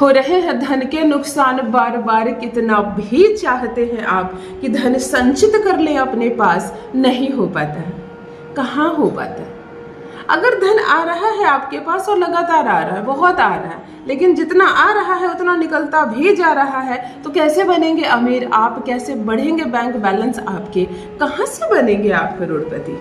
हो रहे हैं धन के नुकसान बार बार, कितना भी चाहते हैं आप कि धन संचित कर लें अपने पास, नहीं हो पाता है। कहाँ हो पाता है? अगर धन आ रहा है आपके पास और लगातार आ रहा है, बहुत आ रहा है, लेकिन जितना आ रहा है उतना निकलता भी जा रहा है, तो कैसे बनेंगे अमीर आप? कैसे बढ़ेंगे बैंक बैलेंस आपके? कहाँ से बनेंगे आप करोड़पति?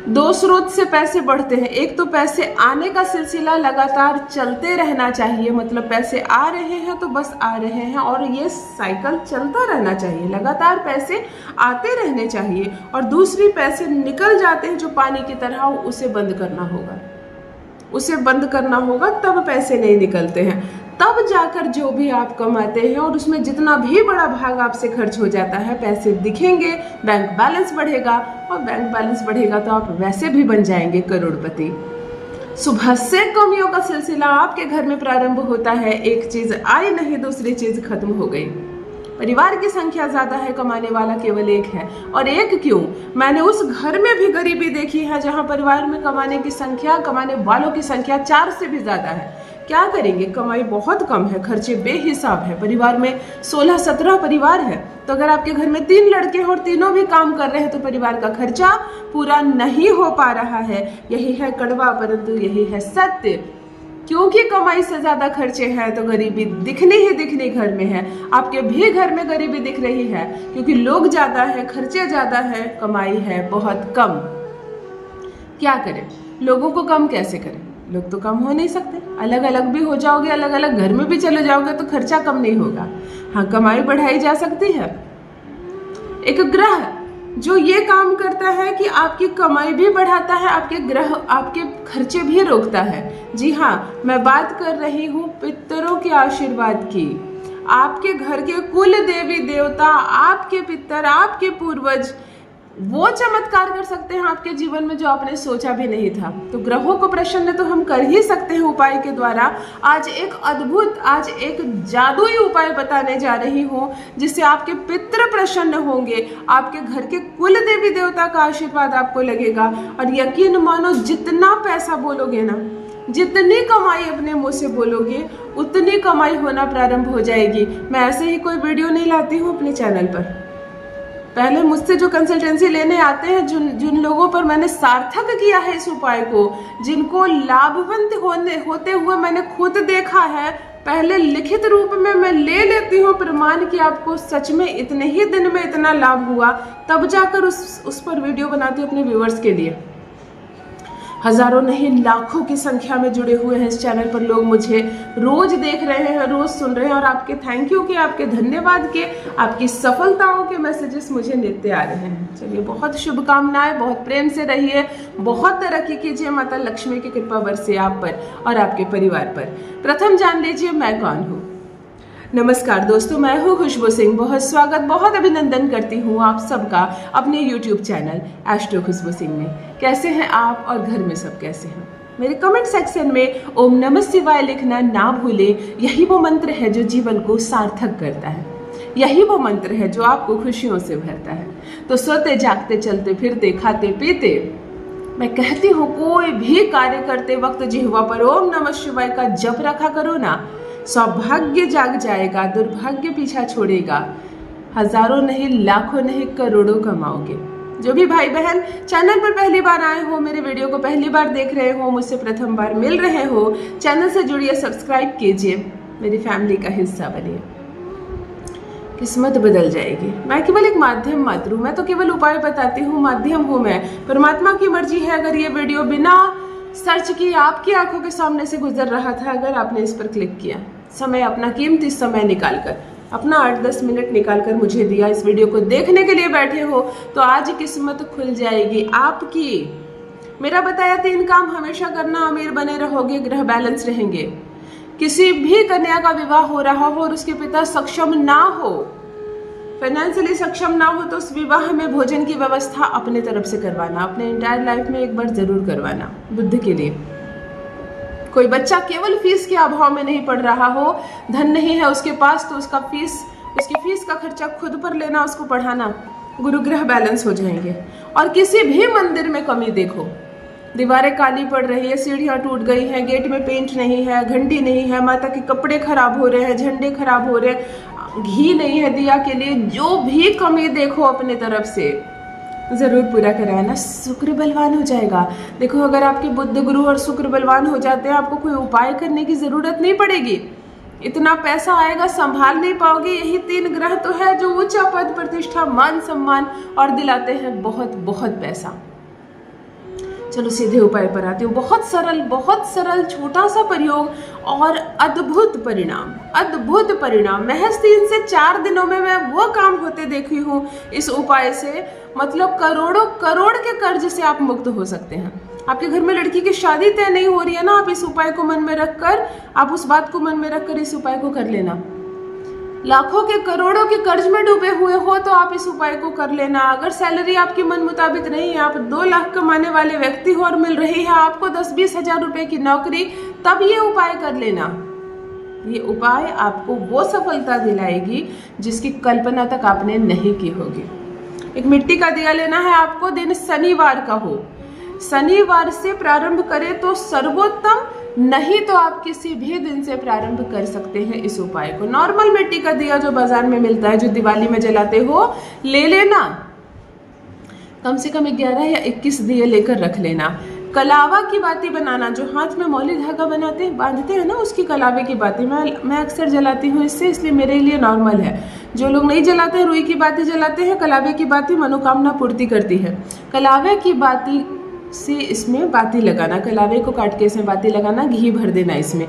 दो स्रोत से पैसे बढ़ते हैं। एक तो पैसे आने का सिलसिला लगातार चलते रहना चाहिए, मतलब पैसे आ रहे हैं तो बस आ रहे हैं और ये साइकिल चलता रहना चाहिए, लगातार पैसे आते रहने चाहिए। और दूसरी, पैसे निकल जाते हैं जो पानी की तरह, उसे बंद करना होगा, उसे बंद करना होगा, तब पैसे नहीं निकलते हैं। तब जाकर जो भी आप कमाते हैं और उसमें जितना भी बड़ा भाग आपसे खर्च हो जाता है, पैसे दिखेंगे, बैंक बैलेंस बढ़ेगा, और बैंक बैलेंस बढ़ेगा तो आप वैसे भी बन जाएंगे करोड़पति। सुबह से कमियों का सिलसिला आपके घर में प्रारंभ होता है, एक चीज आई नहीं दूसरी चीज खत्म हो गई। परिवार की संख्या ज्यादा है, कमाने वाला केवल एक है। और एक क्यों, मैंने उस घर में भी गरीबी देखी है जहां परिवार में कमाने वालों की संख्या 4 से भी ज्यादा है। क्या करेंगे, कमाई बहुत कम है, खर्चे बेहिसाब है। परिवार में 16-17 परिवार है, तो अगर आपके घर में 3 लड़के हैं और तीनों भी काम कर रहे हैं तो परिवार का खर्चा पूरा नहीं हो पा रहा है। यही है कड़वा परंतु यही है सत्य। क्योंकि कमाई से ज्यादा खर्चे हैं तो गरीबी दिखनी घर में है। आपके भी घर में गरीबी दिख रही है क्योंकि लोग ज्यादा है, खर्चे ज्यादा है, कमाई है बहुत कम। क्या करें, लोगों को कम कैसे करें? लोग तो कम हो नहीं सकते, अलग अलग भी हो जाओगे, अलग अलग घर में भी चले जाओगे तो खर्चा कम नहीं होगा। हाँ, कमाई बढ़ाई जा सकती है। एक ग्रह जो ये काम करता है कि आपकी कमाई भी बढ़ाता है, आपके खर्चे भी रोकता है। जी हाँ, मैं बात कर रही हूँ पितरों के आशीर्वाद की। आपके घर के कुल देवी देवता, आपके पितर, आपके पूर्वज वो चमत्कार कर सकते हैं आपके जीवन में जो आपने सोचा भी नहीं था। तो ग्रहों को प्रसन्न तो हम कर ही सकते हैं उपाय के द्वारा। आज एक जादुई उपाय बताने जा रही हूँ जिससे आपके पितृ प्रसन्न होंगे, आपके घर के कुल देवी देवता का आशीर्वाद आपको लगेगा। और यकीन मानो, जितना पैसा बोलोगे ना, जितनी कमाई अपने मुंह से बोलोगे, उतनी कमाई होना प्रारंभ हो जाएगी। मैं ऐसे ही कोई वीडियो नहीं लाती हूँ अपने चैनल पर। पहले मुझसे जो कंसल्टेंसी लेने आते हैं, जिन लोगों पर मैंने सार्थक किया है इस उपाय को, जिनको लाभवंत होते हुए मैंने खुद देखा है, पहले लिखित रूप में मैं ले लेती हूँ प्रमाण कि आपको सच में इतने ही दिन में इतना लाभ हुआ, तब जाकर उस पर वीडियो बनाती हूँ अपने व्यूअर्स के लिए। हजारों नहीं लाखों की संख्या में जुड़े हुए हैं इस चैनल पर लोग, मुझे रोज देख रहे हैं, रोज सुन रहे हैं, और आपके थैंक यू के, आपके धन्यवाद के, आपकी सफलताओं के मैसेजेस मुझे मिलते आ रहे हैं। चलिए, बहुत शुभकामनाएं, बहुत प्रेम से रहिए, बहुत तरक्की कीजिए, माता लक्ष्मी की कृपा बरसे आप पर और आपके परिवार पर। प्रथम जान लीजिए मैं कौन हूँ। नमस्कार दोस्तों, मैं हूँ खुशबू सिंह। बहुत स्वागत, बहुत अभिनंदन करती हूँ आप सबका अपने YouTube चैनल एस्ट्रो खुशबू सिंह में। कैसे हैं आप और घर में सब कैसे हैं? मेरे कमेंट सेक्शन में ओम नमः शिवाय लिखना ना भूलें। यही वो मंत्र है जो जीवन को सार्थक करता है, यही वो मंत्र है जो आपको खुशियों से भरता है। तो सोते जागते, चलते फिरते, खाते पीते, मैं कहती हूँ कोई भी कार्य करते वक्त जिह्वा पर ओम नमः शिवाय का जप रखा करो ना, सौभाग्य जाग जाएगा, दुर्भाग्य पीछा छोड़ेगा। हजारों नहीं, लाखों नहीं, करोड़ों कमाओगे। जो भी भाई बहन चैनल पर पहली बार आए हो, मेरे वीडियो को पहली बार देख रहे हो, मुझसे प्रथम बार मिल रहे हो, चैनल से जुड़िए, सब्सक्राइब कीजिए, मेरी फैमिली का हिस्सा बनिए। किस्मत बदल जाएगी। मैं केवल एक माध्यम मात्र हूँ, मैं तो केवल उपाय बताती हूँ, माध्यम हूँ मैं। परमात्मा की मर्जी है, अगर ये वीडियो बिना सर्च की आपकी आंखों के सामने से गुजर रहा था, अगर आपने इस पर क्लिक किया, समय, अपना कीमती समय निकालकर, अपना 8-10 मिनट निकालकर मुझे दिया, इस वीडियो को देखने के लिए बैठे हो, तो आज किस्मत खुल जाएगी आपकी। मेरा बताया 3 काम हमेशा करना, अमीर बने रहोगे, ग्रह बैलेंस रहेंगे। किसी भी कन्या का विवाह हो रहा हो और उसके पिता सक्षम ना हो, फाइनेंशियली सक्षम ना हो, तो उस विवाह में भोजन की व्यवस्था अपने तरफ से करवाना, अपने इंटायर लाइफ में एक बार जरूर करवाना, बुद्ध के लिए। कोई बच्चा केवल फीस के अभाव में नहीं पढ़ रहा हो, धन नहीं है उसके पास, तो उसकी फीस का खर्चा खुद पर लेना, उसको पढ़ाना, गुरु ग्रह बैलेंस हो जाएंगे। और किसी भी मंदिर में कमी देखो, दीवारें काली पड़ रही है, सीढ़ियाँ टूट गई हैं, गेट में पेंट नहीं है, घंटी नहीं है, माता के कपड़े खराब हो रहे हैं, झंडे खराब हो रहे हैं, घी नहीं है दिया के लिए, जो भी कमी देखो अपने तरफ से ज़रूर पूरा कराना, शुक्र बलवान हो जाएगा। देखो अगर आपके बुध गुरु और शुक्र बलवान हो जाते हैं, आपको कोई उपाय करने की ज़रूरत नहीं पड़ेगी। इतना पैसा आएगा संभाल नहीं पाओगे। यही 3 ग्रह तो है जो ऊंचा पद प्रतिष्ठा मान सम्मान और दिलाते हैं बहुत बहुत पैसा। चलो सीधे उपाय पर आती हूँ। बहुत सरल छोटा सा प्रयोग और अद्भुत परिणाम। महज 3 से 4 दिनों में मैं वो काम होते देखी हूँ इस उपाय से। मतलब करोड़ के कर्ज से आप मुक्त हो सकते हैं। आपके घर में लड़की की शादी तय नहीं हो रही है ना, आप इस उपाय को मन में रखकर, आप उस बात को मन में रखकर इस उपाय को कर लेना। लाखों के करोड़ों के कर्ज में डूबे हुए हो तो आप इस उपाय को कर लेना। अगर सैलरी आपकी मन मुताबिक नहीं है, आप 2 लाख कमाने वाले व्यक्ति हो और मिल रही है आपको 10-20 हजार रुपए की नौकरी, तब ये उपाय कर लेना। ये उपाय आपको वो सफलता दिलाएगी जिसकी कल्पना तक आपने नहीं की होगी। एक मिट्टी का दिया लेना है आपको, दिन शनिवार का हो। शनिवार से प्रारंभ करें तो सर्वोत्तम, नहीं तो आप किसी भी दिन से प्रारंभ कर सकते हैं इस उपाय को। नॉर्मल मिट्टी का दिया जो बाजार में मिलता है, जो दिवाली में जलाते हो, ले लेना। कम से कम 11 या 21 दिए लेकर रख लेना। कलावा की बाती बनाना, जो हाथ में मौली धागा बांधते हैं ना, उसकी कलावे की बाती मैं अक्सर जलाती हूँ इससे, इसलिए मेरे लिए नॉर्मल है। जो लोग नहीं जलाते हैं, रुई की बाती जलाते हैं। कलावे की बाती मनोकामना पूर्ति करती है। कलावे की बाती से इसमें बाती लगाना, कलावे को काट के इसमें बाती लगाना, घी भर देना इसमें।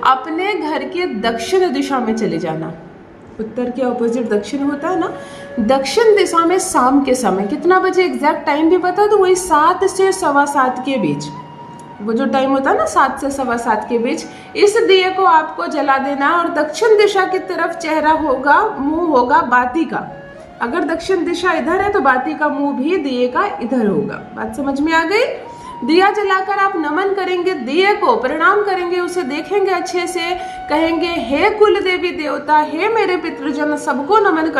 अपने घर के दक्षिण दिशा में चले जाना। उत्तर के ऑपोजिट दक्षिण होता है ना, दक्षिण दिशा में शाम के समय, कितना बजे एग्जैक्ट टाइम भी बता दो, वही 7 से 7:15 के बीच, वो जो टाइम होता है ना 7 से 7:15 के बीच, इस दिए को आपको जला देना। और दक्षिण दिशा की तरफ चेहरा होगा, मुंह होगा बाती का। अगर दक्षिण दिशा इधर है तो बाती का मुंह भी दिए का इधर होगा। बात समझ में आ गई? दिया जलाकर आप नमन करेंगे दिए को, प्रणाम करेंगे, उसे देखेंगे अच्छे से, कहेंगे हे कुल देवी देवता, हे मेरे पितृजन, सबको नमन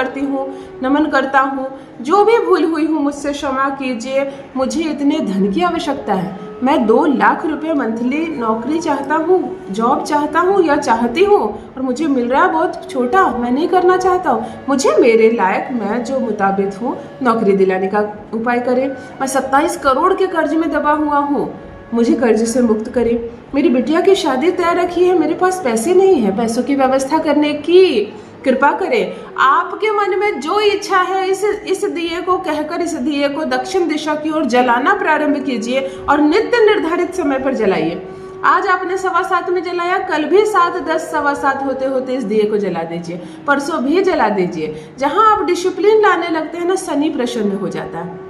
करता हूँ, जो भी भूल हुई हूँ मुझसे क्षमा कीजिए। मुझे इतने धन की आवश्यकता है, मैं 2 लाख रुपए मंथली नौकरी चाहता हूँ, जॉब चाहता हूँ या चाहती हूँ, और मुझे मिल रहा है बहुत छोटा, मैं नहीं करना चाहता हूँ। मुझे मेरे लायक, मैं जो मुताबिक हूँ, नौकरी दिलाने का उपाय करें। मैं 27 करोड़ के कर्ज में दबा हुआ हूँ, मुझे कर्ज से मुक्त करें। मेरी बिटिया की शादी तय रखी है, मेरे पास पैसे नहीं है, पैसों की व्यवस्था करने की कृपा करें। आपके मन में जो इच्छा है इस दिए को कहकर, इस दिए को दक्षिण दिशा की ओर जलाना प्रारंभ कीजिए और नित्य निर्धारित समय पर जलाइए। आज आपने 7:15 में जलाया, कल भी 7, 10, 7:15 होते होते इस दिए को जला दीजिए, परसों भी जला दीजिए। जहां आप डिसिप्लिन लाने लगते हैं ना, शनि प्रसन्न हो जाता है।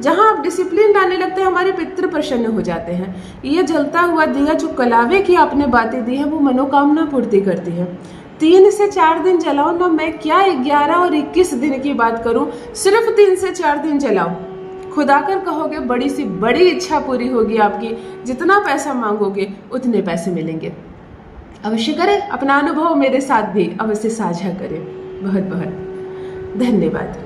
जहां आप डिसिप्लिन लाने लगते हैं, हमारे पितृ प्रसन्न हो जाते हैं। ये जलता हुआ दिया जो कलावे की आपने बातें दी है, वो मनोकामना पूर्ति करती है। 3 से 4 दिन जलाओ ना, मैं क्या 11 और 21 दिन की बात करूं, सिर्फ 3 से 4 दिन जलाओ। खुदाकर कहोगे, बड़ी सी बड़ी इच्छा पूरी होगी आपकी। जितना पैसा मांगोगे उतने पैसे मिलेंगे। अवश्य करें, अपना अनुभव मेरे साथ भी अवश्य साझा करें। बहुत बहुत धन्यवाद।